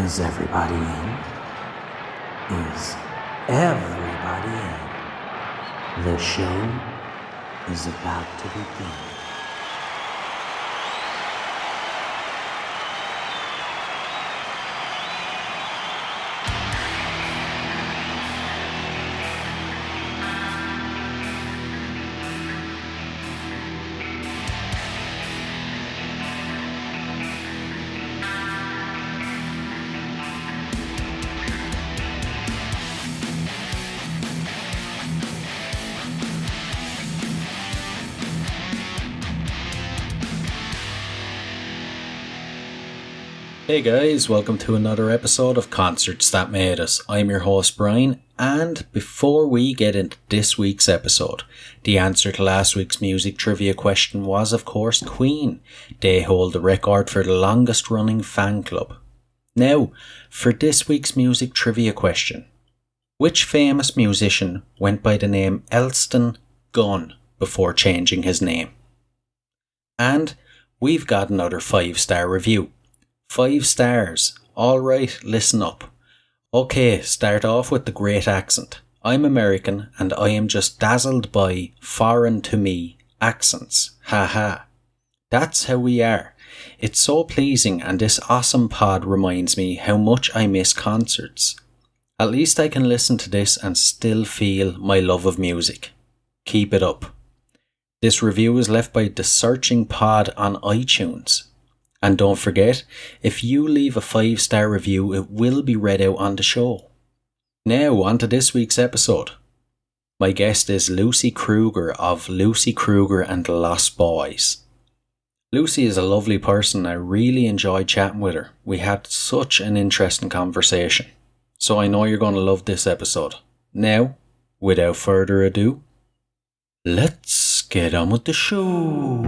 Is everybody in? Is everybody in? The show is about to begin. Hey guys, welcome to another episode of Concerts That Made Us. I'm your host Brian, and before we get into this week's episode, the answer to last week's music trivia question was of course Queen. They hold the record for the longest running fan club. Now, for this week's music trivia question, which famous musician went by the name Elston Gunn before changing his name? And we've got another 5-star review. 5 stars. Alright, listen up. Okay, start off with the great accent. I'm American and I am just dazzled by foreign to me accents. Haha. That's how we are. It's so pleasing, and this awesome pod reminds me how much I miss concerts. At least I can listen to this and still feel my love of music. Keep it up. This review is left by The Searching Pod on iTunes. And don't forget, if you leave a 5-star review, it will be read out on the show. Now, on to this week's episode. My guest is Lucy Kruger of Lucy Kruger and the Lost Boys. Lucy is a lovely person. I really enjoyed chatting with her. We had such an interesting conversation. So I know you're going to love this episode. Now, without further ado, let's get on with the show.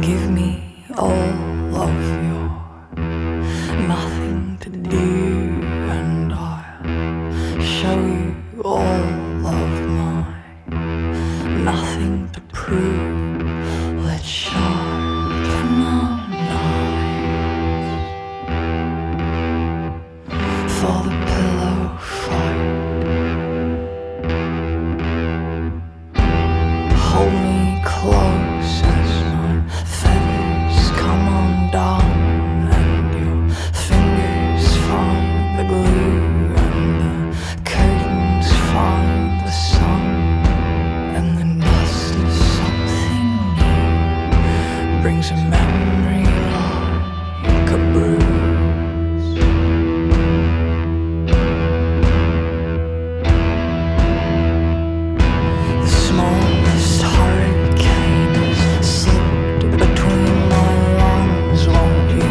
Give me all of your nothing to do, and I'll show you all of my nothing to prove. Let's sharpen our knives for the pillow fight. Hold me close as my feathers come undone, and your fingers find the glue, and the curtains find the sun, and the dust of something new brings a memory like a bruise. The smallest hurricane has slipped between my lungs. Won't you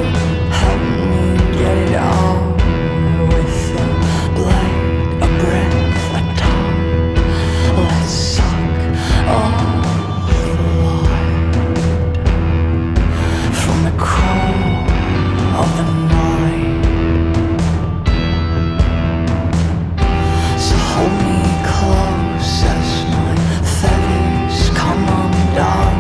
help me get it out with a blade, a breath, a tongue? Let's suck all the light from the crow of the night. So hold me close as my feathers come undone,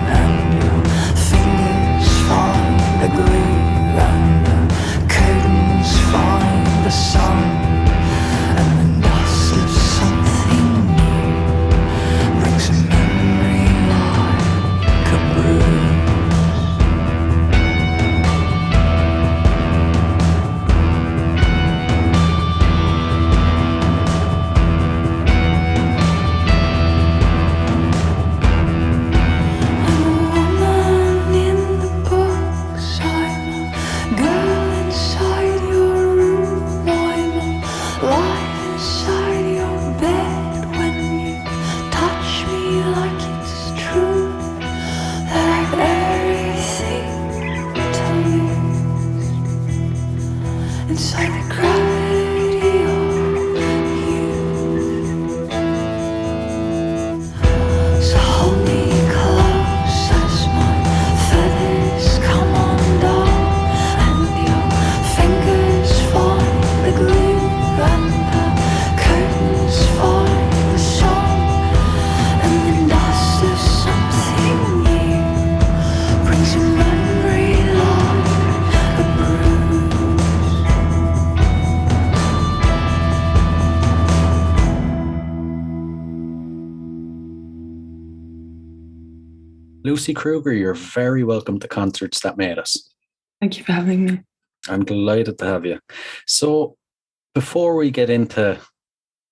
and your fingers find the glue, and the curtains find the sun, and the dust of something new brings a memory like a bruise. I'm a woman in the books, I'm a girl inside your room, I'm a light inside your bed when you touch me like it's true that I've everything to lose inside the gravity of you. So hold me close as my feathers come undone, and your fingers find the glue, and the curtains find the sun, and the dust Lucy Kruger, you're very welcome to Concerts That Made Us. Thank you for having me. I'm delighted to have you. So, before we get into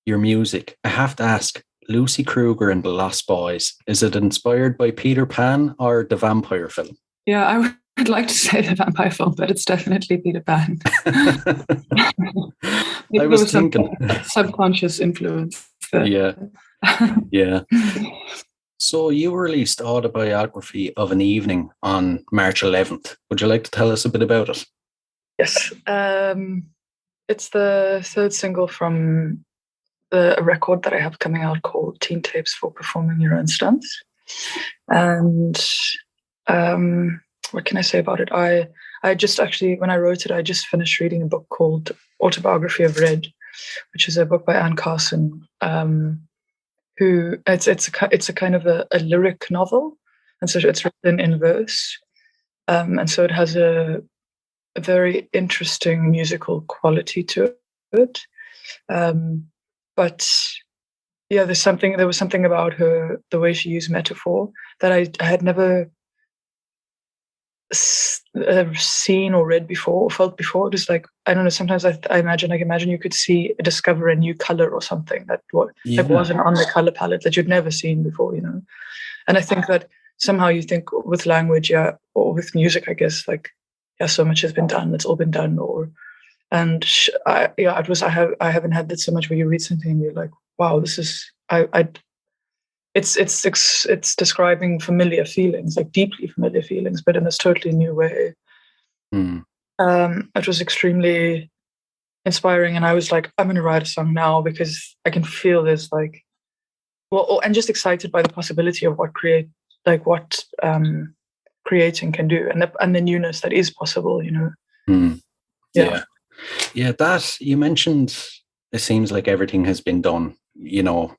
your music, I have to ask, Lucy Kruger and the Lost Boys, is it inspired by Peter Pan or the vampire film? Yeah, I would like to say the vampire film, but it's definitely Peter Pan. I was thinking. Subconscious influence there. Yeah. So you released Autobiography of an Evening on March 11th. Would you like to tell us a bit about it? Yes. It's the third single from a record that I have coming out called Teen Tapes for Performing Your Own Stunts. And what can I say about it? I just actually, when I wrote it, I just finished reading a book called Autobiography of Red, which is a book by Anne Carson, who it's a kind of a lyric novel, and so it's written in verse, and so it has a very interesting musical quality to it. But yeah, there was something about her, the way she used metaphor, that I had never seen or read before or felt before. It was like, I don't know, sometimes I imagine you could discover a new color or something that wasn't on the color palette, that you'd never seen before, you know. And I think that somehow you think with language, or with music, I guess, like, so much has been done, it's all been done, I haven't had that so much where you read something and you're like, wow, this is it's describing familiar feelings, like deeply familiar feelings, but in this totally new way. It was extremely inspiring, and I was like, I'm going to write a song now, because I can feel this, like, and just excited by the possibility of what creating can do, and the newness that is possible, you know. Yeah, that you mentioned, it seems like everything has been done, you know,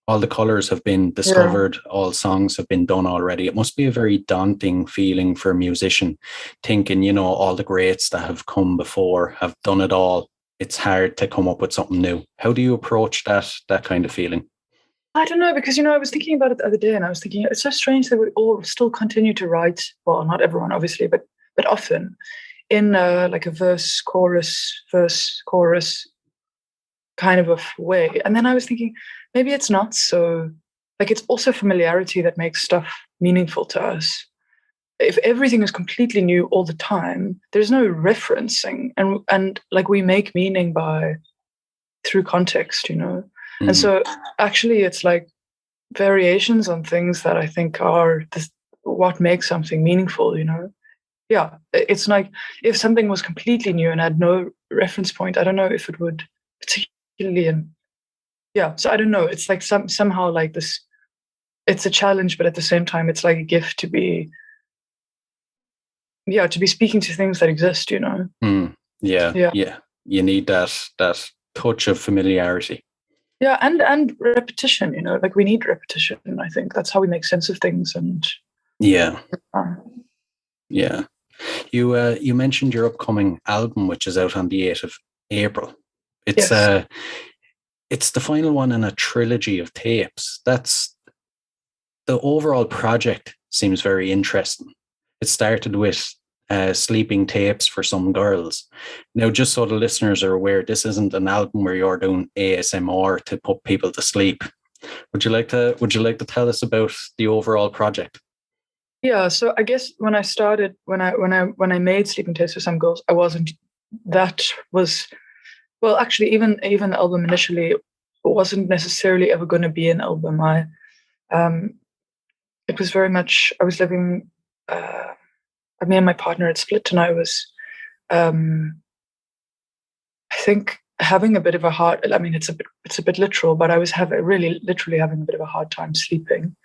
all the colors have been discovered, all songs have been done already. It must be a very daunting feeling for a musician, thinking, you know, all the greats that have come before have done it all. It's hard to come up with something new. How do you approach that kind of feeling? I don't know, because, you know, I was thinking about it the other day, and I was thinking, it's so strange that we all still continue to write, well, not everyone, obviously, but often in like a verse, chorus kind of a way. And then I was thinking, maybe it's not so, like, it's also familiarity that makes stuff meaningful to us. If everything is completely new all the time, there's no referencing, and like, we make meaning through context, you know. And so actually it's like variations on things that I think are what makes something meaningful, you know. Yeah, it's like, if something was completely new and had no reference point, I don't know if it would particularly. So I don't know. It's like somehow like this. It's a challenge, but at the same time, it's like a gift to be speaking to things that exist, you know. Yeah. You need that touch of familiarity. Yeah, and repetition, you know. Like, we need repetition. I think that's how we make sense of things. And yeah. You mentioned your upcoming album, which is out on the 8th of April. It's it's the final one in a trilogy of tapes. That's the overall project. Seems very interesting. It started with sleeping tapes for some girls. Now, just so the listeners are aware, this isn't an album where you're doing ASMR to put people to sleep. Would you like to tell us about the overall project? Yeah, so I guess when I started, when I made Sleeping Tapes for Some Girls, I wasn't. That was, well, actually, even the album initially wasn't necessarily ever going to be an album. It was very much, I was living. Me and my partner had split, and I was, I think, having a bit of a hard. I mean, it's a bit literal, but I was really literally having a bit of a hard time sleeping,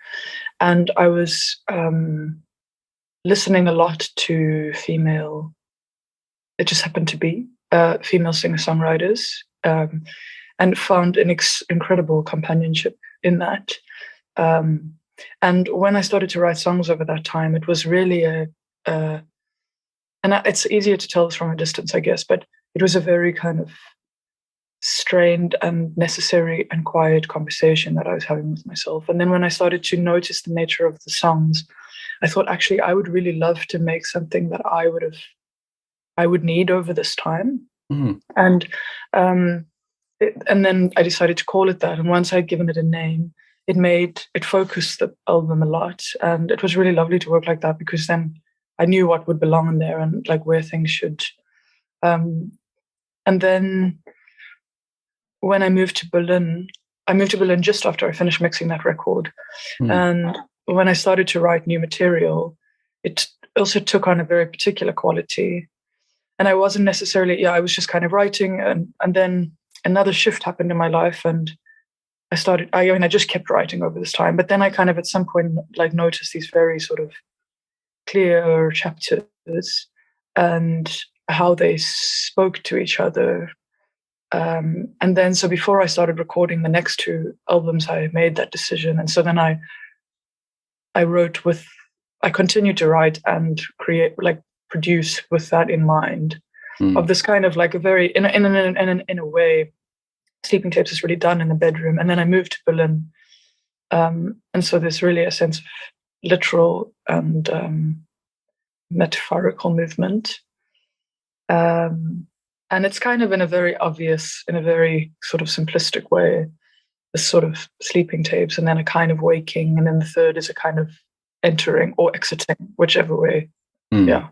and I was listening a lot to female. It just happened to be female singer-songwriters, and found an incredible companionship in that. And when I started to write songs over that time, it was really and it's easier to tell this from a distance, I guess, but it was a very kind of constrained and necessary and quiet conversation that I was having with myself. And then when I started to notice the nature of the songs, I thought actually I would really love to make something that I would need over this time. Mm. And and then I decided to call it that. And once I'd given it a name, it focused the album a lot. And it was really lovely to work like that, because then I knew what would belong in there and like where things should. And then when I moved to Berlin just after I finished mixing that record. Mm. And when I started to write new material, it also took on a very particular quality. And I wasn't necessarily, I was just kind of writing, and then another shift happened in my life, and I just kept writing over this time. But then I kind of at some point like noticed these very sort of clear chapters and how they spoke to each other. And then so before I started recording the next two albums, I made that decision. And so then I continued to write and create, like produce with that in mind, of this kind of like a very, in a way, Sleeping Tapes is really done in the bedroom. And then I moved to Berlin. And so there's really a sense of literal and metaphorical movement. And it's kind of in a very obvious, in a very sort of simplistic way, this sort of Sleeping Tapes, and then a kind of waking, and then the third is a kind of entering or exiting, whichever way. Yeah.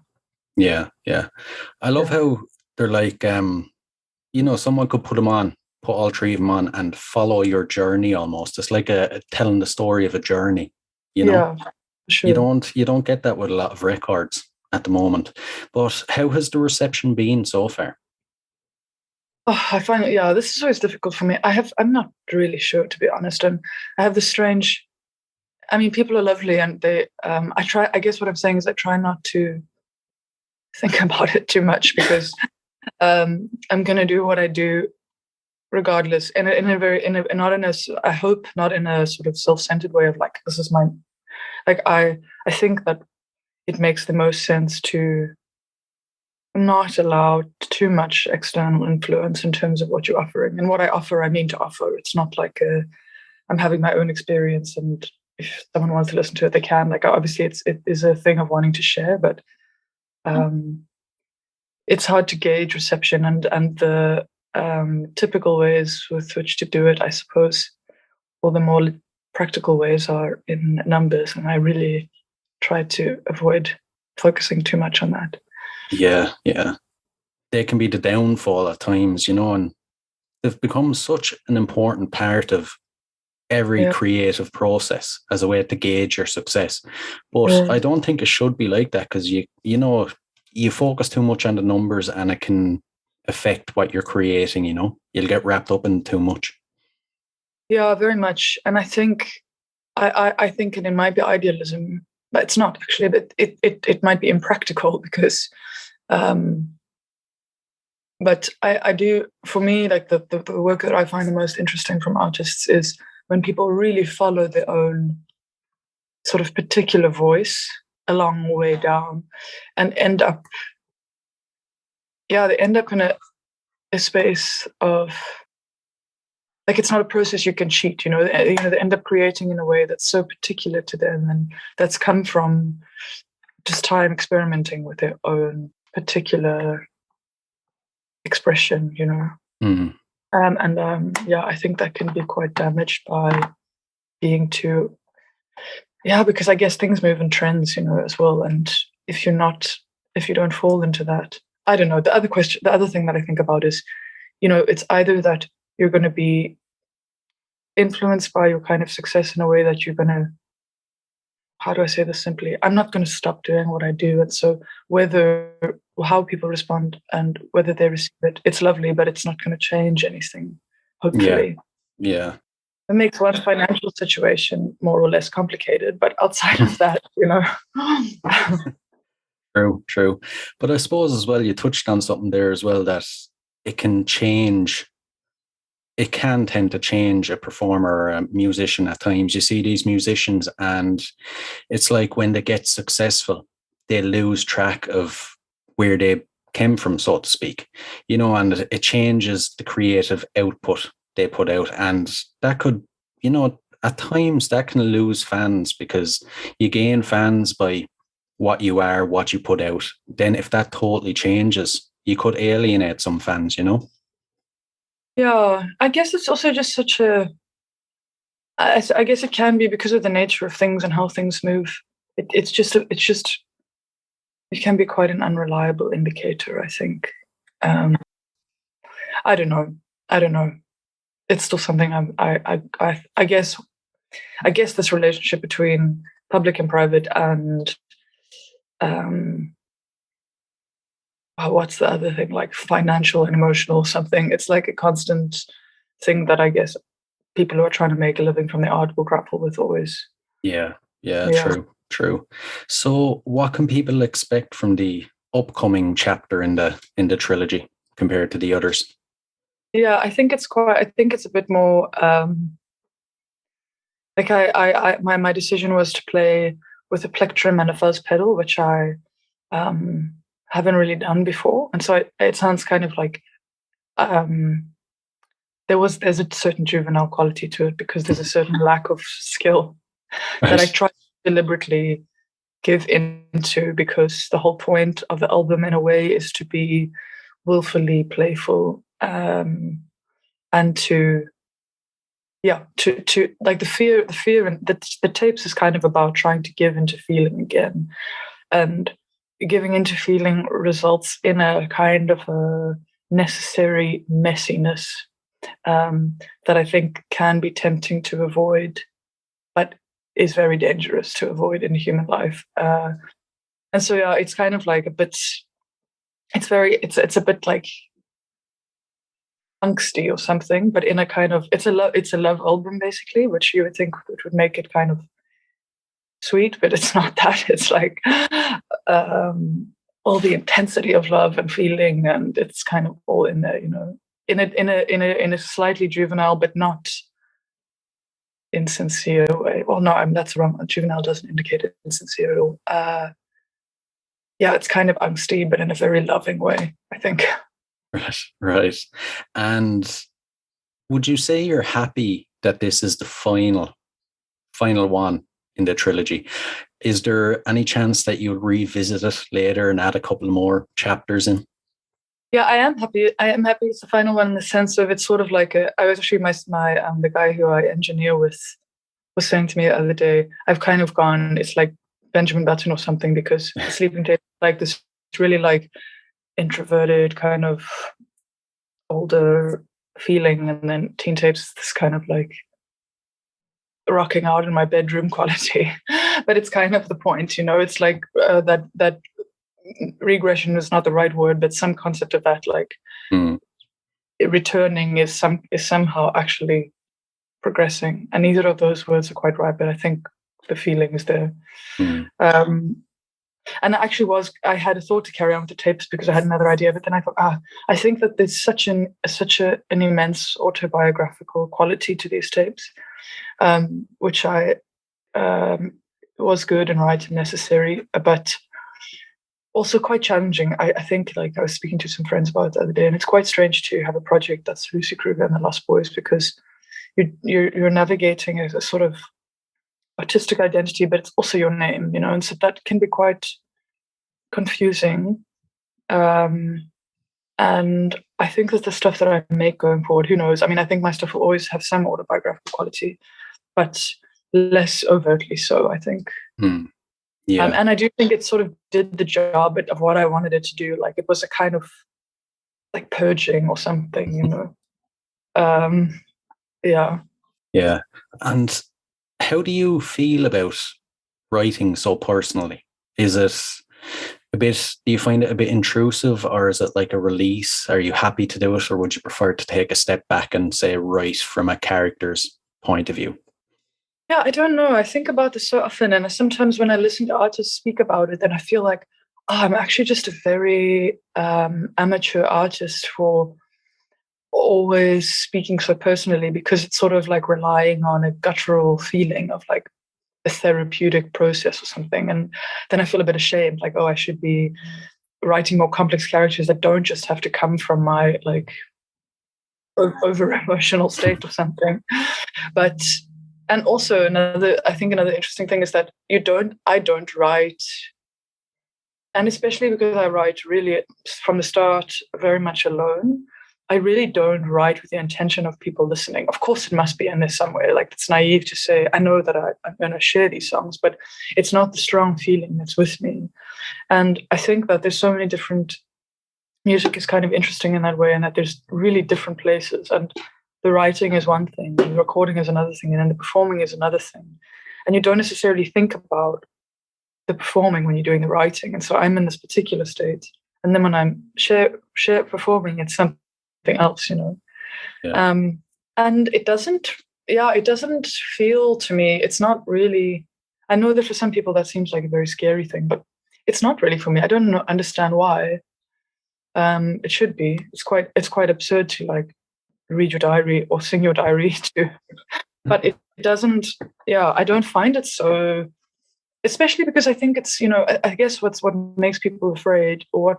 I love how they're like, someone could put all three of them on and follow your journey almost. It's like a telling the story of a journey, Yeah, sure. You don't get that with a lot of records at the moment. But how has the reception been so far? Oh, I find this is always difficult for me. I'm not really sure, to be honest. And I have this strange, people are lovely, and they, I guess what I'm saying is I try not to think about it too much, because I'm going to do what I do regardless, I hope not in a sort of self-centered way of like, this is my, like, I think that it makes the most sense to not allow too much external influence in terms of what you're offering. And what I offer, I mean to offer. It's not like I'm having my own experience, and if someone wants to listen to it, they can. Like, obviously it is a thing of wanting to share, but it's hard to gauge reception, and the typical ways with which to do it, I suppose, or the more practical ways, are in numbers, and I really try to avoid focusing too much on that. Yeah. They can be the downfall at times, and they've become such an important part of every creative process as a way to gauge your success. But I don't think it should be like that, because you focus too much on the numbers and it can affect what you're creating. You'll get wrapped up in too much. Yeah, very much. And I think I think it might be idealism, but it's not actually. But it might be impractical, because but I do, for me, like the work that I find the most interesting from artists is when people really follow their own sort of particular voice a long way down, and end up in a space of, like, it's not a process you can cheat. They end up creating in a way that's so particular to them, and that's come from just time experimenting with their own particular expression. I think that can be quite damaged by being too, because I guess things move in trends, as well. And if you don't fall into that, I don't know. The other thing that I think about is, it's either that you're going to be influenced by your kind of success in a way that you're going to, how do I say this simply? I'm not going to stop doing what I do. And so how people respond and whether they receive it, it's lovely, but it's not going to change anything, hopefully. Yeah. It makes one's financial situation more or less complicated, but outside of that, True. But I suppose as well, you touched on something there as well, that it can tend to change a performer or a musician at times. You see these musicians, and it's like when they get successful, they lose track of where they came from, so to speak, you know, and it changes the creative output they put out. And that could, you know, at times that can lose fans, because you gain fans by what you are, what you put out. Then if that totally changes, you could alienate some fans, you know? Yeah, I guess it's also just such a. I guess it can be because of the nature of things and how things move. It's just it can be quite an unreliable indicator, I think. I don't know. I don't know. It's still something I guess this relationship between public and private and what's the other thing, like financial and emotional something. It's like a constant thing that I guess people who are trying to make a living from the art will grapple with always. Yeah, Yeah. true. So what can people expect from the upcoming chapter in the trilogy compared to the others? Yeah, I think it's a bit more like my decision was to play with a plectrum and a fuzz pedal, which I haven't really done before. And so it sounds kind of like there's a certain juvenile quality to it, because there's a certain lack of skill that I Right. try to deliberately give into, because the whole point of the album in a way is to be willfully playful, and to like the fear and the tapes is kind of about trying to give into feeling again, and giving into feeling results in a kind of a necessary messiness, that I think can be tempting to avoid, but is very dangerous to avoid in human life. And so yeah, it's kind of like a bit. It's a bit like angsty or something, but in a kind of it's a love album basically, which you would think would make it kind of sweet, but it's not that. It's like all the intensity of love and feeling, and it's kind of all in there, you know, in a slightly juvenile, but not insincere way. Well, no, that's wrong. Juvenile doesn't indicate insincere at all. Yeah, it's kind of angsty, but in a very loving way, I think. Right. And would you say you're happy that this is the final one in the trilogy? Is there any chance that you'll revisit it later and add a couple more chapters in? Yeah, I am happy. I am happy it's the final one, in the sense of it's sort of like I was actually my the guy who I engineer with was saying to me the other day, I've kind of gone, it's like Benjamin Button or something, because the Sleeping Tape like this really like introverted kind of older feeling, and then Teen Tapes this kind of like rocking out in my bedroom quality. But it's kind of the point, you know. It's like that regression is not the right word, but some concept of that, like returning is somehow actually progressing, and neither of those words are quite right, but I think the feeling is there. And I had a thought to carry on with the tapes because I had another idea, but then I thought, I think that there's such an immense autobiographical quality to these tapes, which was good and right and necessary, but also quite challenging. I think, like, I was speaking to some friends about it the other day, and it's quite strange to have a project that's Lucy Kruger and the Lost Boys, because you're navigating a sort of artistic identity, but it's also your name, you know, and so that can be quite confusing. And I think that the stuff that I make going forward, who knows? I mean, I think my stuff will always have some autobiographical quality, but less overtly so, I think. Yeah. And I do think it sort of did the job of what I wanted it to do. Like, it was a kind of like purging or something, you know. Yeah. Yeah. And how do you feel about writing so personally? Is it do you find it a bit intrusive, or is it like a release? Are you happy to do it, or would you prefer to take a step back and say, write from a character's point of view? Yeah, I don't know. I think about this so often, and sometimes when I listen to artists speak about it, then I feel like, I'm actually just a very amateur artist for always speaking so personally, because it's sort of like relying on a guttural feeling of like a therapeutic process or something. And then I feel a bit ashamed, like, I should be writing more complex characters that don't just have to come from my like over emotional state or something. But and also another interesting thing is that I don't write, and especially because I write really from the start very much alone, I really don't write with the intention of people listening. Of course, it must be in there somewhere. Like, it's naive to say, I know that I'm going to share these songs, but it's not the strong feeling that's with me. And I think that there's so many different music is kind of interesting in that way, and that there's really different places. And the writing is one thing, and the recording is another thing, and then the performing is another thing. And you don't necessarily think about the performing when you're doing the writing. And so I'm in this particular state. And then when I'm share performing, it's something else, you know. Yeah. And it doesn't feel to me, it's not really, I know that for some people that seems like a very scary thing, but it's not really for me. I don't understand why. It should be. It's quite absurd to like read your diary or sing your diary to, but it doesn't, I don't find it so, especially because I think it's, you know, I guess what makes people afraid, or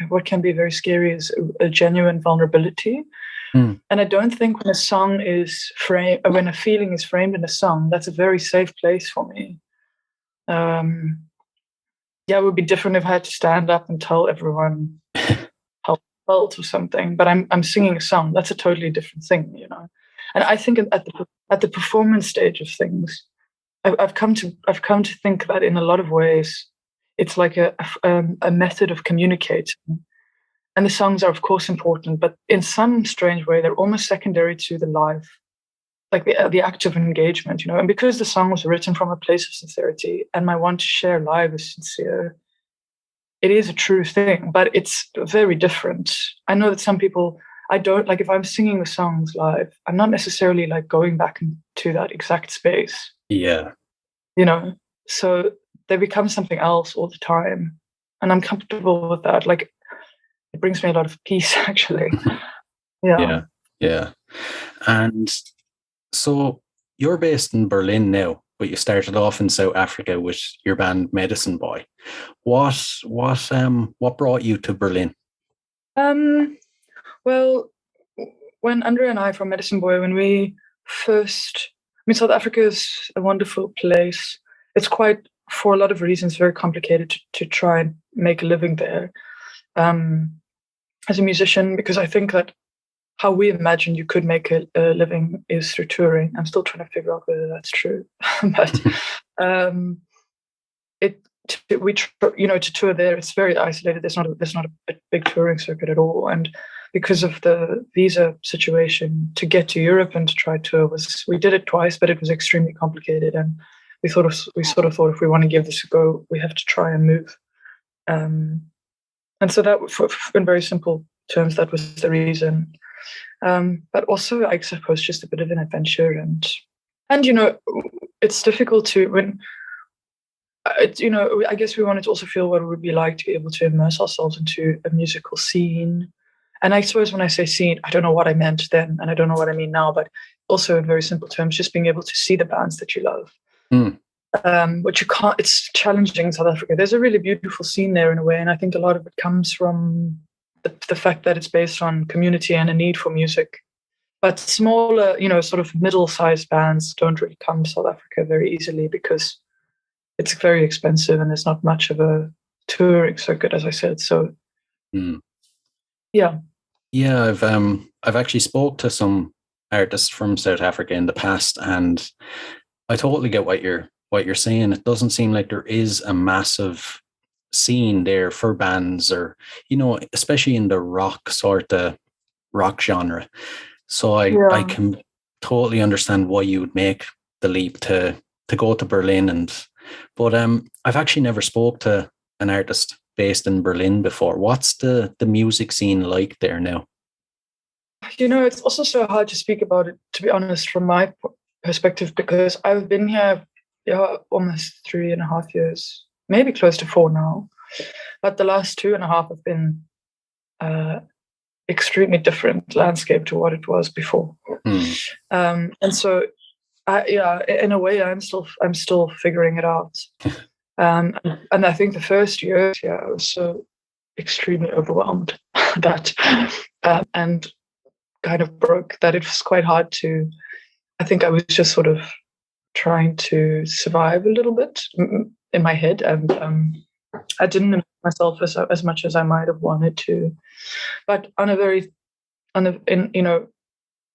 what can be very scary, is a genuine vulnerability. And I don't think when a feeling is framed in a song, that's a very safe place for me. It would be different if I had to stand up and tell everyone how I felt or something, but I'm singing a song. That's a totally different thing, you know. And I think at the performance stage of things, I've come to think that in a lot of ways, it's like a method of communicating. And the songs are, of course, important, but in some strange way, they're almost secondary to the live, like the act of engagement, you know. And because the song was written from a place of sincerity, and my want to share live is sincere, it is a true thing, but it's very different. I know that some people, I don't, like, if I'm singing the songs live, I'm not necessarily like going back into that exact space. Yeah. You know, so they become something else all the time. And I'm comfortable with that. Like, it brings me a lot of peace, actually. Yeah. And so you're based in Berlin now, but you started off in South Africa with your band Medicine Boy. What brought you to Berlin? Well, when André and I from Medicine Boy, when we first, South Africa is a wonderful place. It's quite, for a lot of reasons, very complicated to try and make a living there as a musician, because I think that how we imagine you could make a living is through touring. I'm still trying to figure out whether that's true, but to tour there, it's very isolated. There's not a big touring circuit at all, and because of the visa situation, to get to Europe and to try tour we did it twice, but it was extremely complicated, and we sort of thought, if we want to give this a go, we have to try and move. And so that, in very simple terms, that was the reason. But also, I suppose, just a bit of an adventure, and you know, it's difficult to I guess we wanted to also feel what it would be like to be able to immerse ourselves into a musical scene. And I suppose when I say scene, I don't know what I meant then, and I don't know what I mean now, but also in very simple terms, just being able to see the bands that you love. Which you can't, it's challenging in South Africa. There's a really beautiful scene there in a way, and I think a lot of it comes from the fact that it's based on community and a need for music. But smaller, you know, sort of middle-sized bands don't really come to South Africa very easily because it's very expensive and there's not much of a touring circuit, as I said. So, yeah. I've actually spoke to some artists from South Africa in the past, and I totally get what you're saying. It doesn't seem like there is a massive scene there for bands, or, you know, especially in the rock genre. So I can totally understand why you would make the leap to go to Berlin, but I've actually never spoke to an artist based in Berlin before. What's the music scene like there now? You know, it's also so hard to speak about it, to be honest, from my perspective, because I've been here almost 3.5 years, maybe close to 4 now. But the last 2.5 have been extremely different landscape to what it was before. And so, in a way, I'm still figuring it out. And I think the first year, it was so extremely overwhelmed that and kind of broke that it was quite hard to. I think I was just sort of trying to survive a little bit in my head, and I didn't improve myself as much as I might have wanted to. But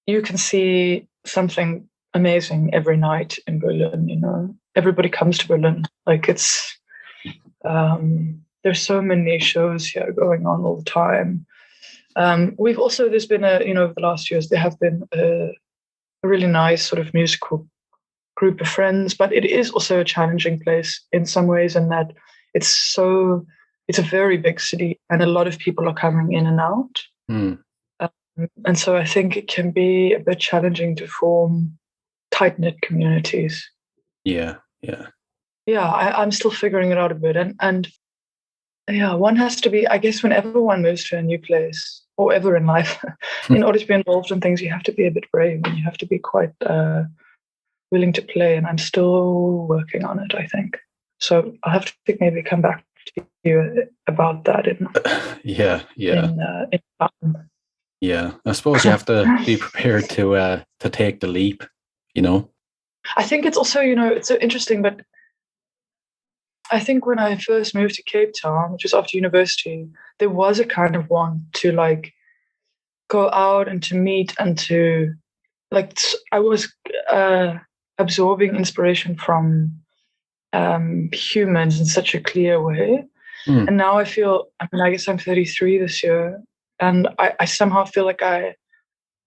you can see something amazing every night in Berlin. Everybody comes to Berlin. Like it's there's so many shows here going on all the time. There's been over the last years there have been a really nice sort of musical group of friends, but it is also a challenging place in some ways in that it's a very big city and a lot of people are coming in and out. And so I think it can be a bit challenging to form tight-knit communities. Yeah. I'm still figuring it out a bit, and one has to be, I guess, whenever one moves to a new place or ever in life, in order to be involved in things, you have to be a bit brave and you have to be quite willing to play. And I'm still working on it, I think. So I'll have to maybe come back to you about that. Yeah. I suppose you have to be prepared to take the leap. I think it's also, it's so interesting, but I think when I first moved to Cape Town, which was after university, there was a kind of want to like go out and to meet and to like, I was absorbing inspiration from humans in such a clear way. And now I feel, I guess I'm 33 this year, and I somehow feel like I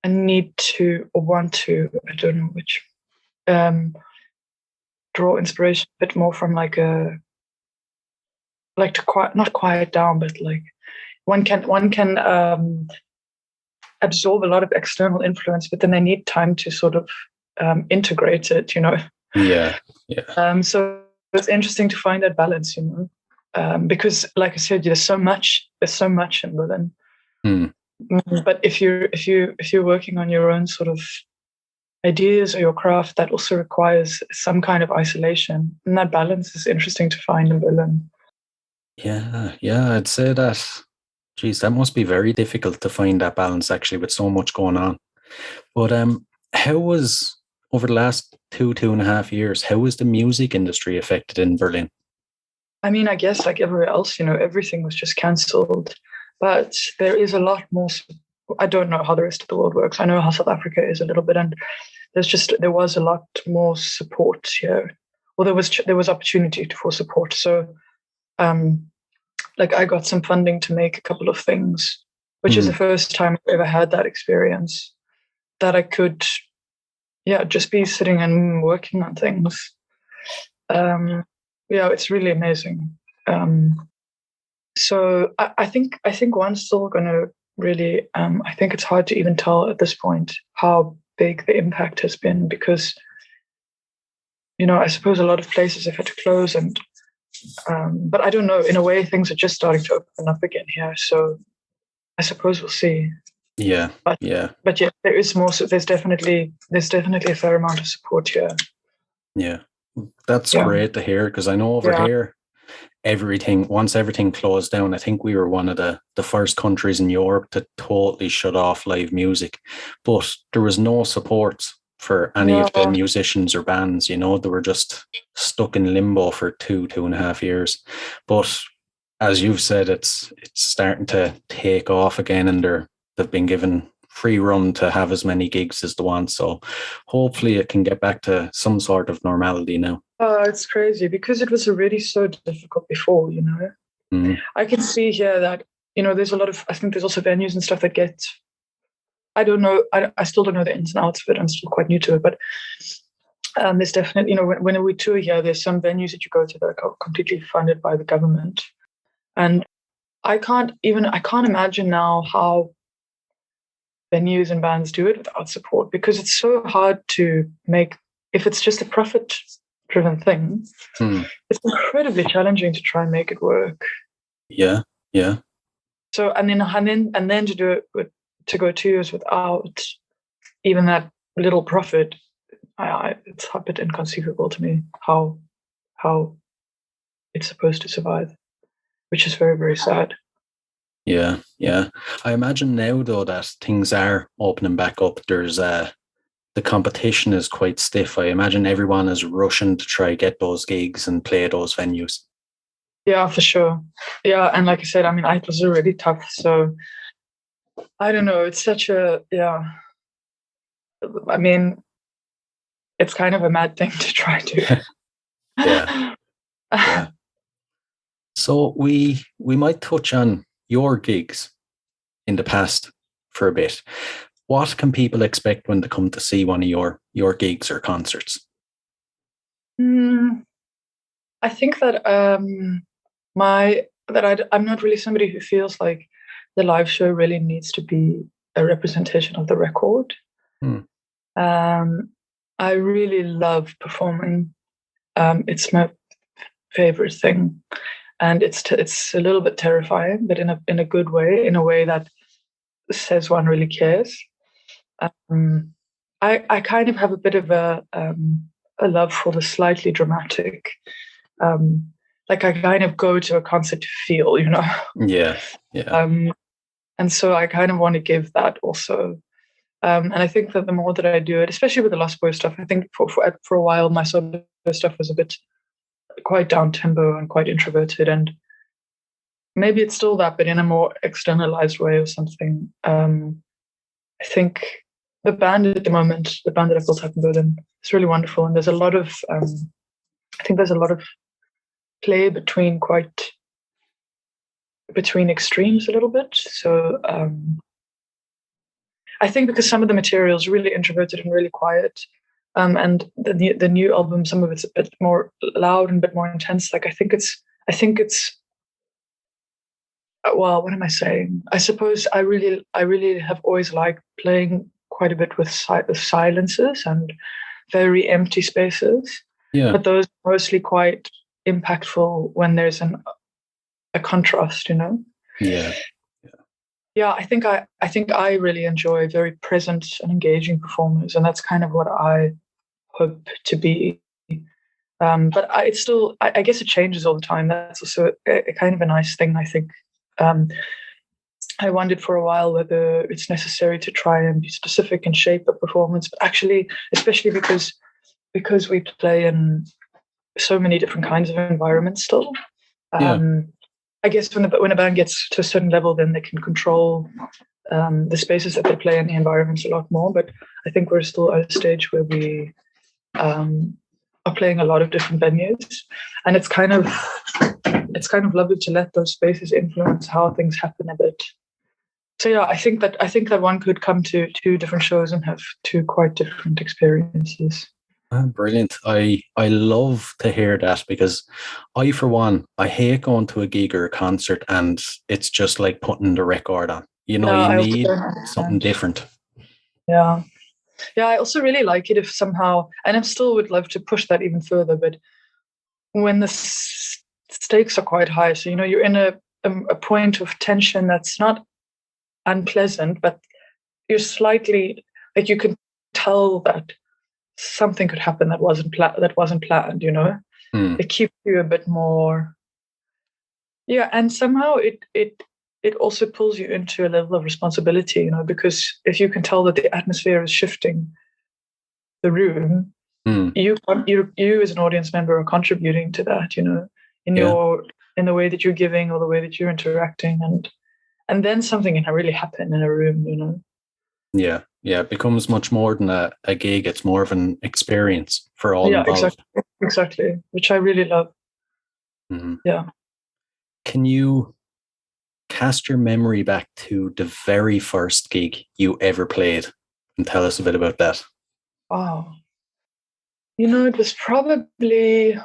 need to or want to, I don't know which, draw inspiration a bit more from not quiet down, but like one can absorb a lot of external influence, but then they need time to sort of integrate it, Yeah. So it's interesting to find that balance, because like I said, there's so much in Berlin. But if you're working on your own sort of ideas or your craft, that also requires some kind of isolation, and that balance is interesting to find in Berlin. Yeah, I'd say that. Geez, that must be very difficult to find that balance actually with so much going on. But how was over the last 2.5 years? How was the music industry affected in Berlin? I guess like everywhere else, everything was just cancelled. But there is a lot more. I don't know how the rest of the world works. I know how South Africa is a little bit, and there was a lot more support here. Well, there was opportunity for support. So, like I got some funding to make a couple of things, which is the first time I've ever had that experience, that I could, just be sitting and working on things. It's really amazing. So I think one's still going to really, I think it's hard to even tell at this point how big the impact has been, because, I suppose a lot of places have had to close, and but I don't know, in a way things are just starting to open up again here. So I suppose we'll see. Yeah. But yeah, there is more. So there's definitely a fair amount of support here. Yeah. That's great to hear, because I know over here, once everything closed down, I think we were one of the first countries in Europe to totally shut off live music. But there was no support for any of the musicians or bands, they were just stuck in limbo for 2.5 years. But as you've said, it's starting to take off again, and they've been given free run to have as many gigs as they want. So hopefully it can get back to some sort of normality now. Oh, it's crazy, because it was already so difficult before, I can see here that, there's a lot of, I think there's also venues and stuff that get, I don't know, I still don't know the ins and outs of it. I'm still quite new to it, but there's definitely, when we tour here, there's some venues that you go to that are completely funded by the government. And I can't imagine now how venues and bands do it without support, because it's so hard to make, if it's just a profit-driven thing, it's incredibly challenging to try and make it work. Yeah. So and then to do it to go 2 years without even that little profit, it's a bit inconceivable to me how it's supposed to survive, which is very, very sad. Yeah, yeah. I imagine now though that things are opening back up. There's the competition is quite stiff. I imagine everyone is rushing to try get those gigs and play those venues. Yeah, for sure. Yeah, and like I said, I mean, it was already tough. So I don't know. It's such a yeah. I mean, it's kind of a mad thing to try to. Yeah, yeah. So we might touch on your gigs in the past for a bit. What can people expect when they come to see one of your gigs or concerts? I think that I'm not really somebody who feels like the live show really needs to be a representation of the record. Hmm. I really love performing. It's my favorite thing, and it's a little bit terrifying, but in a good way, in a way that says one really cares. I kind of have a bit of a love for the slightly dramatic. Like I kind of go to a concert to feel, you know. Yeah, yeah. And so I kind of want to give that also. And I think that the more that I do it, especially with the Lost Boys stuff, I think for a while my solo stuff was a bit quite down tempo and quite introverted, and maybe it's still that, but in a more externalized way or something. I think the band at the moment, the band that I've built up in Berlin, is really wonderful, and there's a lot of I think there's a lot of play between extremes a little bit. So I think because some of the material is really introverted and really quiet, and the new album, some of it's a bit more loud and a bit more intense. Like I think it's well, what am I saying? I suppose I really have always liked playing quite a bit with silences and very empty spaces. Yeah. But those are mostly quite impactful when there's a contrast, you know. Yeah. Yeah, I think I really enjoy very present and engaging performers, and that's kind of what I hope to be. But it's still, I guess it changes all the time. That's also a kind of a nice thing, I think. I wondered for a while whether it's necessary to try and be specific and shape a performance, but actually, especially because we play in so many different kinds of environments still. Yeah. I guess when a band gets to a certain level, then they can control the spaces that they play in the environments a lot more. But I think we're still at a stage where we are playing a lot of different venues, and it's kind of lovely to let those spaces influence how things happen a bit. So yeah, I think that one could come to two different shows and have two quite different experiences. Brilliant. I love to hear that because for one, I hate going to a gig or a concert and it's just like putting the record on. You know, Yeah, you I also need don't something understand. different. Yeah. Yeah, I also really like it if somehow, and I still would love to push that even further, but when the stakes are quite high, so, you know, you're in a point of tension that's not unpleasant, but you're slightly, like you can tell that something could happen that wasn't planned, you know. It keeps you a bit more, yeah, and somehow it also pulls you into a level of responsibility, you know, because if you can tell that the atmosphere is shifting the room, you as an audience member are contributing to that, you know, in the way that you're giving or the way that you're interacting, and then something can really happen in a room, you know. Yeah. Yeah. It becomes much more than a gig. It's more of an experience for all involved. Exactly, which I really love. Mm-hmm. Yeah. Can you cast your memory back to the very first gig you ever played and tell us a bit about that? Wow. You know, it was probably,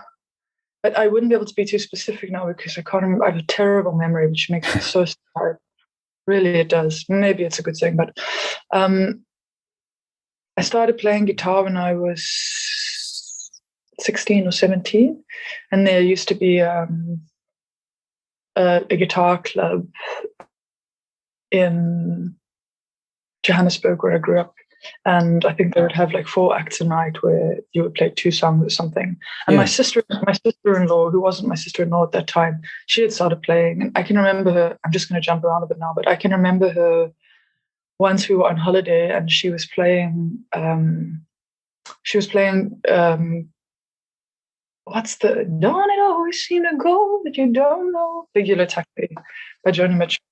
but I wouldn't be able to be too specific now because I can't remember. I have a terrible memory, which makes me so sad. Really, it does. Maybe it's a good thing, but I started playing guitar when I was 16 or 17, and there used to be a guitar club in Johannesburg where I grew up, And I think they would have like 4 acts a night where you would play 2 songs or something. And Yeah. my sister-in-law, who wasn't my sister-in-law at that time, she had started playing. And I can remember her, I'm just going to jump around a bit now, but I can remember her once we were on holiday and she was playing, what's the, don't it always seem to go that you don't know? Regular Taxi by Joni Mitchell.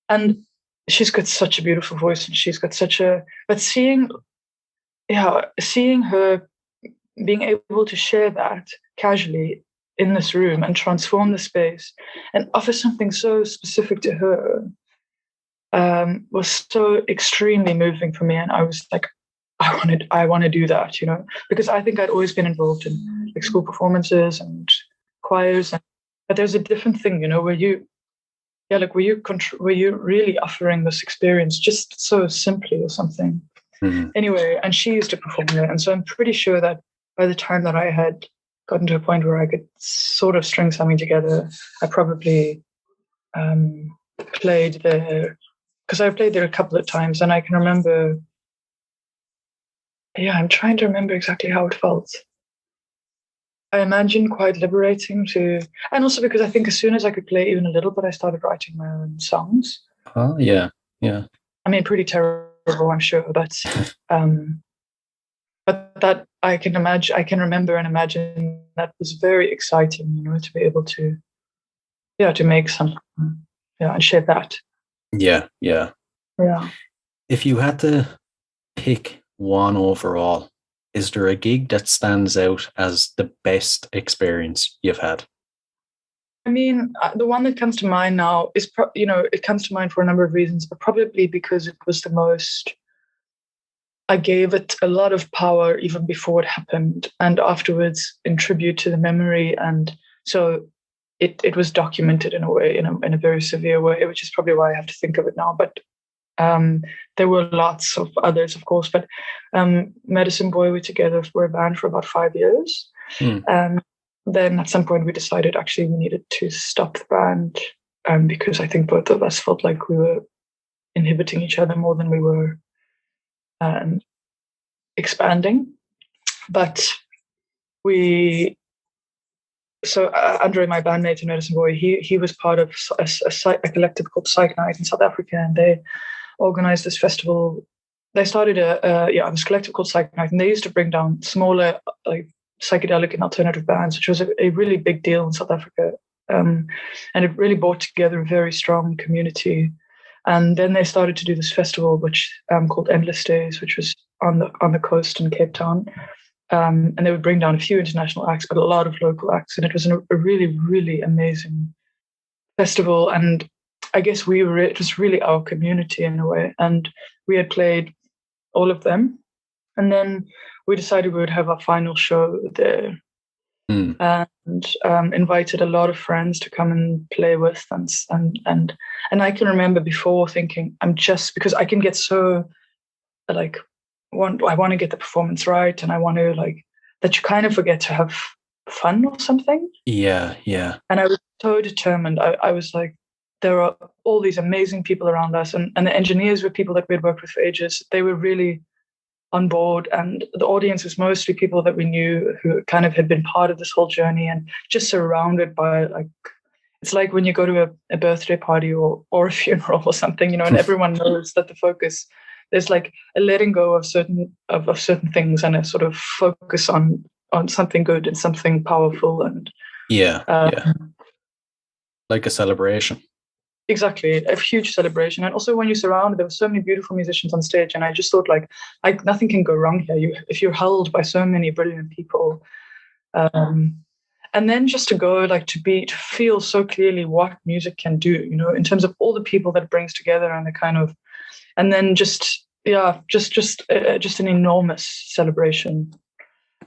And she's got such a beautiful voice and she's got such a, but seeing her being able to share that casually in this room and transform the space and offer something so specific to her was so extremely moving for me. And I was like, I want to do that, you know, because I think I'd always been involved in like school performances and choirs, but there's a different thing, you know, where you really offering this experience just so simply or something. Mm-hmm. Anyway, and she used to perform there, and so I'm pretty sure that by the time that I had gotten to a point where I could sort of string something together, I probably played there, because I played there a couple of times, and I can remember. Yeah, I'm trying to remember exactly how it felt. I imagine quite liberating to, and also because I think as soon as I could play even a little bit, I started writing my own songs. Oh, yeah. I mean, pretty terrible, I'm sure, but that I can remember and imagine that was very exciting, you know, to be able to make something, and share that. Yeah. If you had to pick one overall, is there a gig that stands out as the best experience you've had? I mean, the one that comes to mind now is, it comes to mind for a number of reasons, but probably because it was the most, I gave it a lot of power even before it happened and afterwards in tribute to the memory. And so it was documented in a way, in a very severe way, which is probably why I have to think of it now. But there were lots of others, of course, but Medicine Boy, we're a band for about 5 years. And then at some point we decided actually we needed to stop the band because I think both of us felt like we were inhibiting each other more than we were expanding. But André, my bandmate in Medicine Boy, he was part of a collective called Psych Night in South Africa, and they organized this festival. They started this collective called Psych Night, and they used to bring down smaller, like psychedelic and alternative bands, which was a really big deal in South Africa, and it really brought together a very strong community. And then they started to do this festival, which called Endless Days, which was on the coast in Cape Town. And they would bring down a few international acts, but a lot of local acts. And it was a really, really amazing festival. And I guess it was really our community in a way. And we had played all of them. And then we decided we would have our final show there. And invited a lot of friends to come and play with us. And I can remember before thinking, because I can get so like, I want to get the performance right, and I want to that you kind of forget to have fun or something. Yeah. And I was so determined. I was like, there are all these amazing people around us, and the engineers were people that we had worked with for ages. They were really on board, and the audience was mostly people that we knew who kind of had been part of this whole journey, and just surrounded by it's like when you go to a birthday party or a funeral or something, and everyone knows that the focus, there's like a letting go of certain things and a sort of focus on something good and something powerful, and like a celebration. Exactly, a huge celebration. And also when you're surrounded, there were so many beautiful musicians on stage, and I just thought like nothing can go wrong here. If you're held by so many brilliant people, and then just to go to feel so clearly what music can do, in terms of all the people that it brings together, and the kind of, and then just an enormous celebration,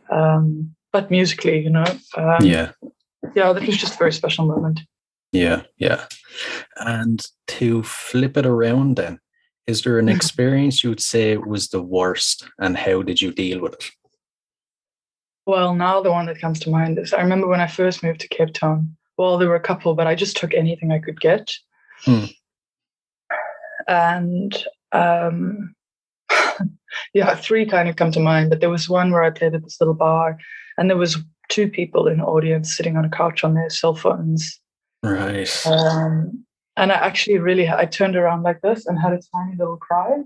but musically, that was just a very special moment. Yeah. And to flip it around then, is there an experience you would say was the worst, and how did you deal with it? Well, now the one that comes to mind is, I remember when I first moved to Cape Town, well, there were a couple, but I just took anything I could get. And yeah, three kind of come to mind. But there was one where I played at this little bar, and there was two people in the audience sitting on a couch on their cell phones. Right. And I actually I turned around like this and had a tiny little cry.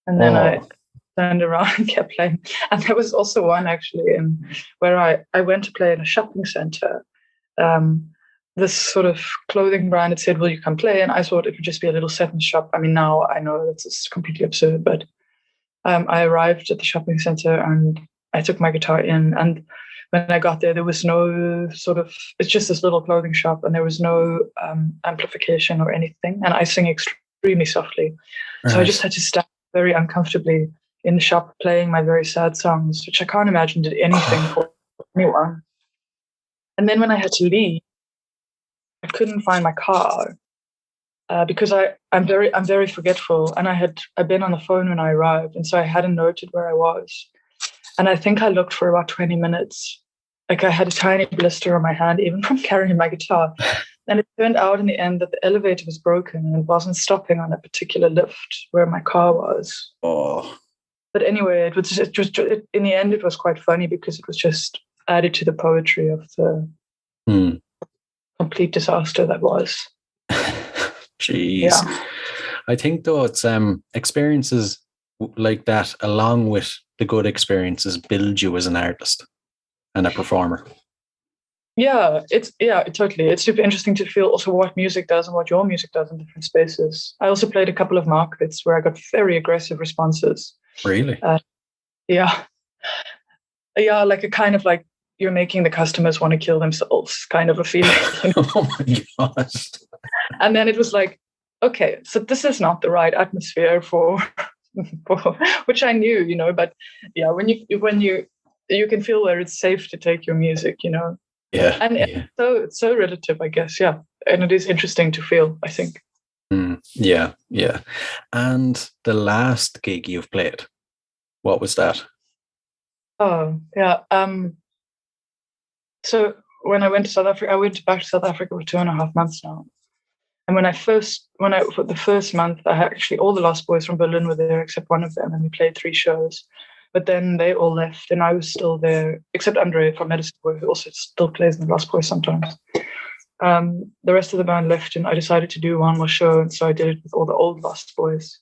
And then I turned around and kept playing. And there was also one actually where I went to play in a shopping center. This sort of clothing brand had said, will you come play? And I thought it would just be a little set in the shop. I mean, now I know that's completely absurd, but I arrived at the shopping center and I took my guitar in. And when I got there, there was no it's just this little clothing shop, and there was no amplification or anything. And I sing extremely softly. Right. So I just had to stand very uncomfortably in the shop playing my very sad songs, which I can't imagine did anything for anyone. And then when I had to leave, I couldn't find my car because I'm very forgetful, and I'd been on the phone when I arrived, and so I hadn't noted where I was. And I think I looked for about 20 minutes. Like I had a tiny blister on my hand, even from carrying my guitar. And it turned out in the end that the elevator was broken and wasn't stopping on a particular lift where my car was. Oh. But anyway, it was in the end, it was quite funny because it was just added to the poetry of the complete disaster that was. Jeez. Yeah. I think though it's experiences like that, along with the good experiences, build you as an artist and a performer. Yeah, totally. It's super interesting to feel also what music does and what your music does in different spaces. I also played a couple of markets where I got very aggressive responses. Really? Yeah, like a kind of like you're making the customers want to kill themselves kind of a feeling. You know? Oh my gosh. And then it was like, okay, so this is not the right atmosphere for which I knew, you know, but yeah, when you can feel where it's safe to take your music, you know. Yeah. And it's so relative, I guess, yeah. And it is interesting to feel, I think. Yeah. And the last gig you've played, what was that? Oh, yeah. So when I went to South Africa, I went back to South Africa for 2.5 months now. And for the first month, I had actually all the Lost Boys from Berlin were there except one of them, and we played 3 shows. But then they all left, and I was still there, except André from Medicine Boy, who also still plays in the Lost Boys sometimes. The rest of the band left, and I decided to do one more show, and so I did it with all the old Lost Boys.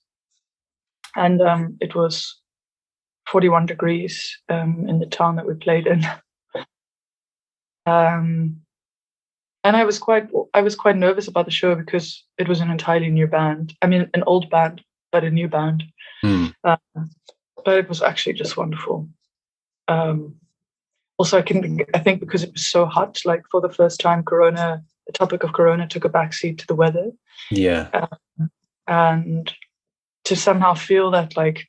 And it was 41 degrees in the town that we played in. And I was quite nervous about the show because it was an entirely new band. I mean, an old band, but a new band. But it was actually just wonderful. Also, I think because it was so hot, like for the first time, the topic of Corona took a backseat to the weather. Yeah. And to somehow feel that like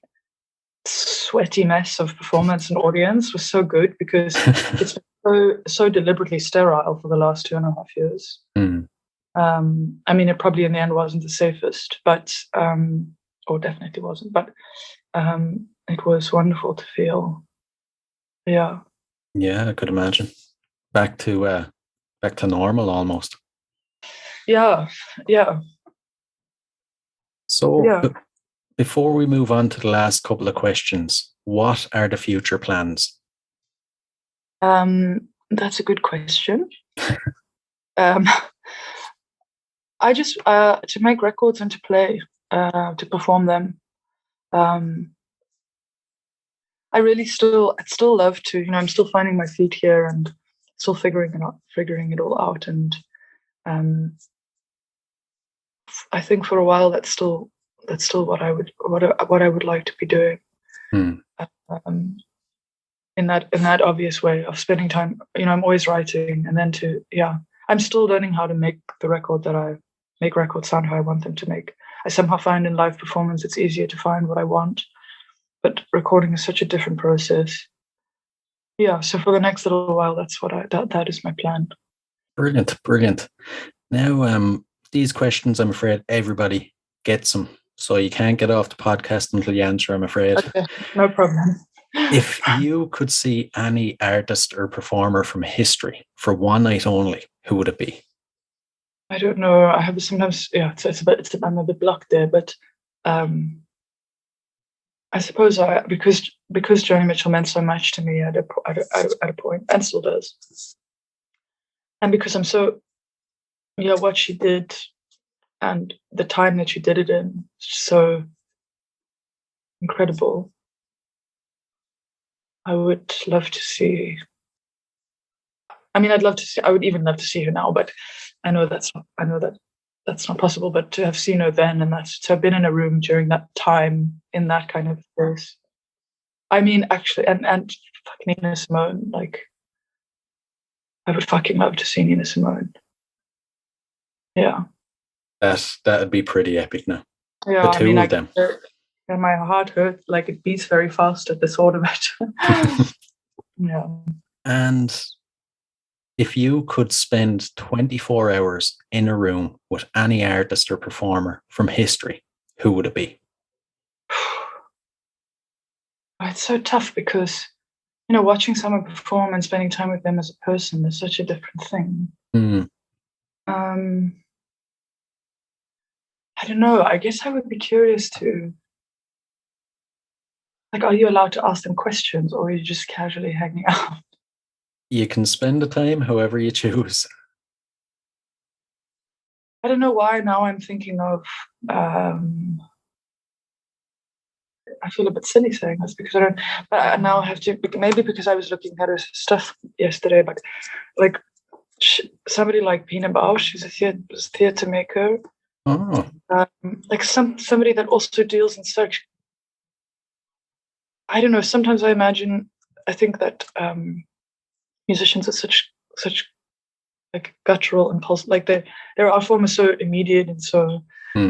sweaty mess of performance and audience was so good because it's so deliberately sterile for the last 2.5 years. I mean, it probably in the end wasn't the safest, but or definitely wasn't, but it was wonderful to feel. Yeah, I could imagine back to normal almost. Yeah. So before we move on to the last couple of questions, what are the future plans? That's a good question. I just to make records and to play, to perform them. I really I'd still love to, you know, I'm still finding my feet here and still figuring it all out. And I think for a while that's still what I would like to be doing. In that obvious way of spending time, you know, I'm always writing, and then I'm still learning how to make records sound how I want them to make. I somehow find in live performance it's easier to find what I want, but recording is such a different process. Yeah, so for the next little while, that's that is my plan. Brilliant. Now, these questions, I'm afraid everybody gets them, so you can't get off the podcast until you answer, I'm afraid. Okay, no problem. If you could see any artist or performer from history for one night only, who would it be? I don't know. I have sometimes, I'm a bit blocked there, but I suppose because Joni Mitchell meant so much to me at a point, and still does, and because I'm so what she did and the time that she did it in is so incredible. I would love to see. I mean, I would even love to see her now, but I know that's not possible. But to have seen her then, and to have been in a room during that time in that kind of place. I mean, actually, and fucking Nina Simone, like, I would fucking love to see Nina Simone. Yeah. That'd be pretty epic now. Yeah, The two of them. And my heart hurts, like it beats very fast at the thought of it. Yeah. And if you could spend 24 hours in a room with any artist or performer from history, who would it be? It's so tough because, watching someone perform and spending time with them as a person is such a different thing. I don't know. I guess I would be curious to, like, are you allowed to ask them questions or are you just casually hanging out? You can spend the time however you choose. I don't know why now I'm thinking of, I feel a bit silly saying this because but I now have to, maybe because I was looking at her stuff yesterday, but like somebody like Pina Bausch, she's a theatre maker. Oh. Like somebody that also deals in such, I don't know, sometimes I think that musicians are such like guttural impulse, like their art form is so immediate, and so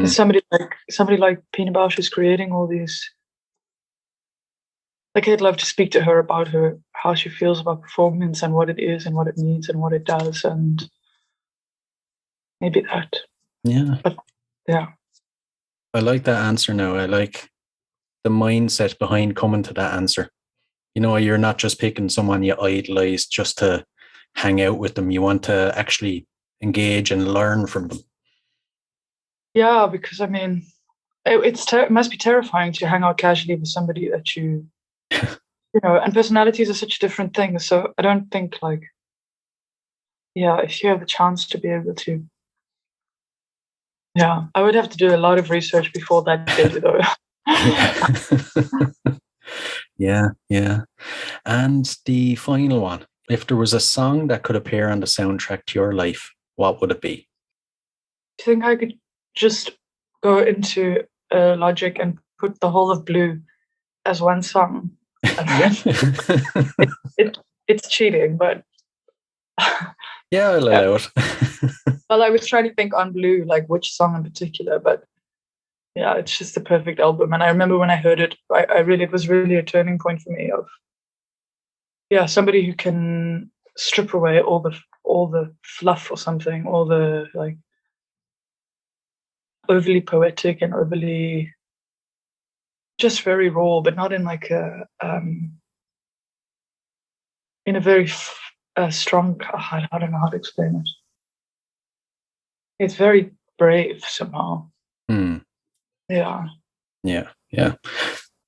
somebody like Pina Bausch is creating all these. Like, I'd love to speak to her about how she feels about performance and what it is and what it means and what it does, and maybe that. Yeah. But yeah. I like that answer now. I like the mindset behind coming to that answer. You're not just picking someone you idolize just to hang out with them. You want to actually engage and learn from them. Yeah, because I mean, it must be terrifying to hang out casually with somebody that you and personalities are such different things. So I don't think if you have the chance to be able to, I would have to do a lot of research before that day, though. Yeah. And the final one, if there was a song that could appear on the soundtrack to your life, what would it be? Do you think I could just go into Logic and put the whole of Blue as one song? It's cheating, but yeah, I'll allow it. Well, I was trying to think on Blue, like which song in particular, but yeah, it's just the perfect album. And I remember when I heard it, it was really a turning point for me of somebody who can strip away all the fluff or something, all the like overly poetic and overly just very raw, but not in like a in a very strong. I don't know how to explain it. It's very brave somehow. Yeah.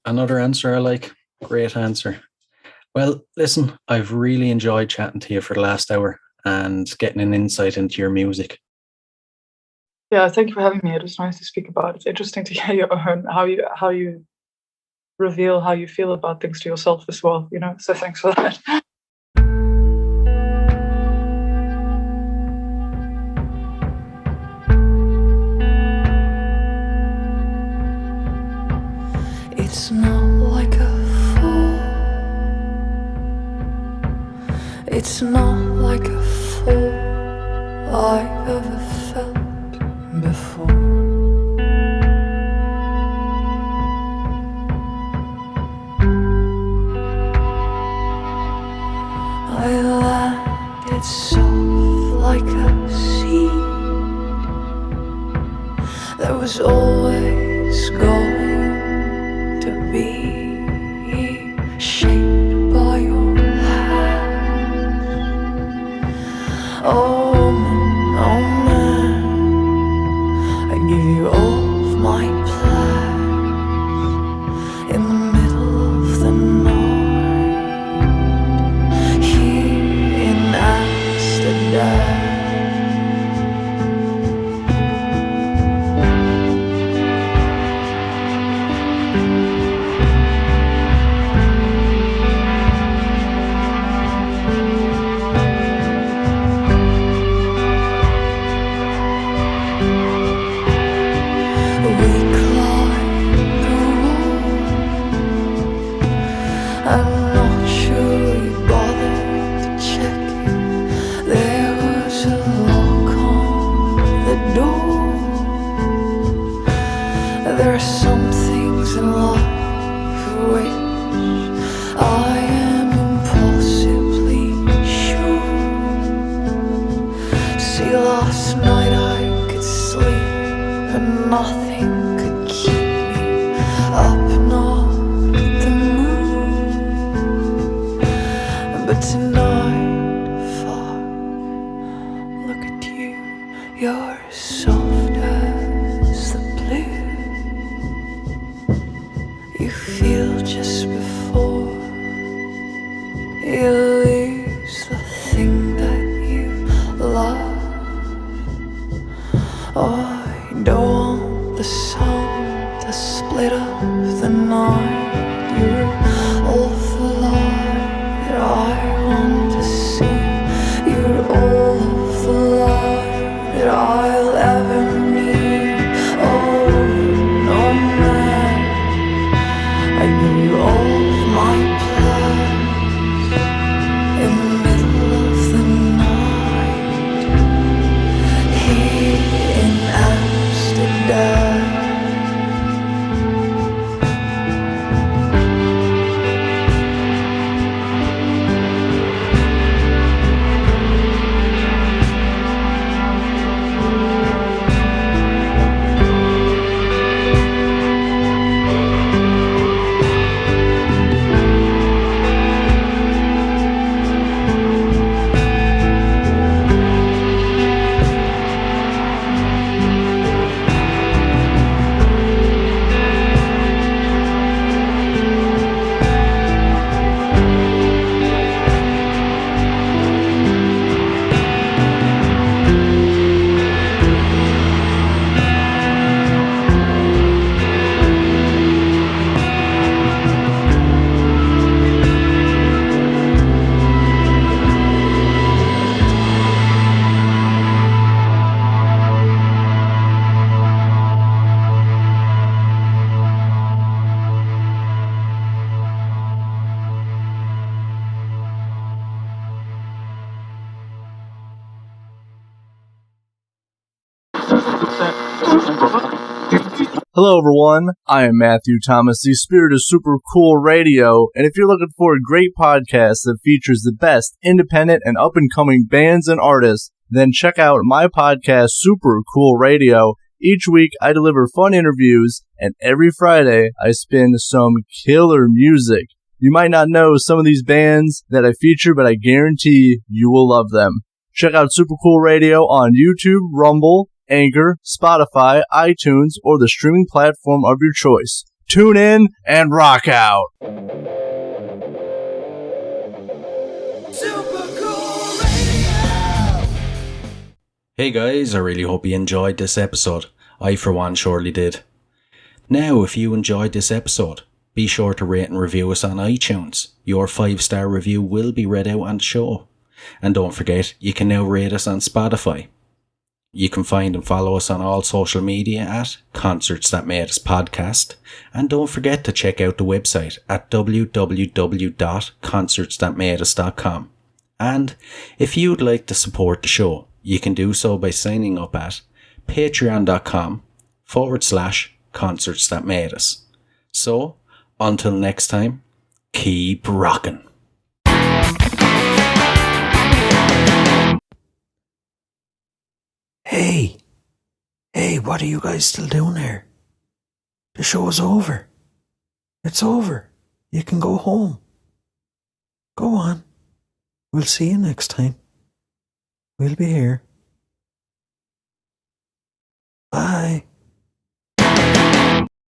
Another answer I like. Great answer. Well, listen, I've really enjoyed chatting to you for the last hour and getting an insight into your music. Yeah, thank you for having me. It was nice to speak about it. It's interesting to hear your own how you reveal how you feel about things to yourself as well. So thanks for that. It's not like a fall. It's not like a fall I've ever felt before. I landed soft like a seed that was always going to be shaped by your hands. Oh man, I give you all of my plans in the I'm not sure you bothered to check it. There was a lock on the door. There are some things in life for which I am impossibly sure. See, last night I could sleep and nothing could keep me up, not the moon. But tonight, fuck, look at you, you're soft as the blue. You feel just before you lose the thing that you love. Oh, I don't want the sun to split up the night. You're all the light that I want to see. You're all of the light that I'll ever need. Oh, no man, I give you all of my plans in the middle of the night here in Amsterdam. Hello everyone, I am Matthew Thomas, the spirit of Super Cool Radio, and if you're looking for a great podcast that features the best independent and up-and-coming bands and artists, then check out my podcast, Super Cool Radio. Each week I deliver fun interviews, and every Friday I spin some killer music. You might not know some of these bands that I feature, but I guarantee you will love them. Check out Super Cool Radio on YouTube, Rumble, Anchor, Spotify, iTunes, or the streaming platform of your choice. Tune in and rock out! Hey guys, I really hope you enjoyed this episode. I for one surely did. Now, if you enjoyed this episode, be sure to rate and review us on iTunes. Your 5-star review will be read out on the show. And don't forget, you can now rate us on Spotify. You can find and follow us on all social media at Concerts That Made Us Podcast. And don't forget to check out the website at www.concertsthatmadeus.com. And if you'd like to support the show, you can do so by signing up at patreon.com/Concerts That Made Us. So, until next time, keep rocking. Hey, what are you guys still doing here? The show's over. It's over. You can go home. Go on. We'll see you next time. We'll be here. Bye.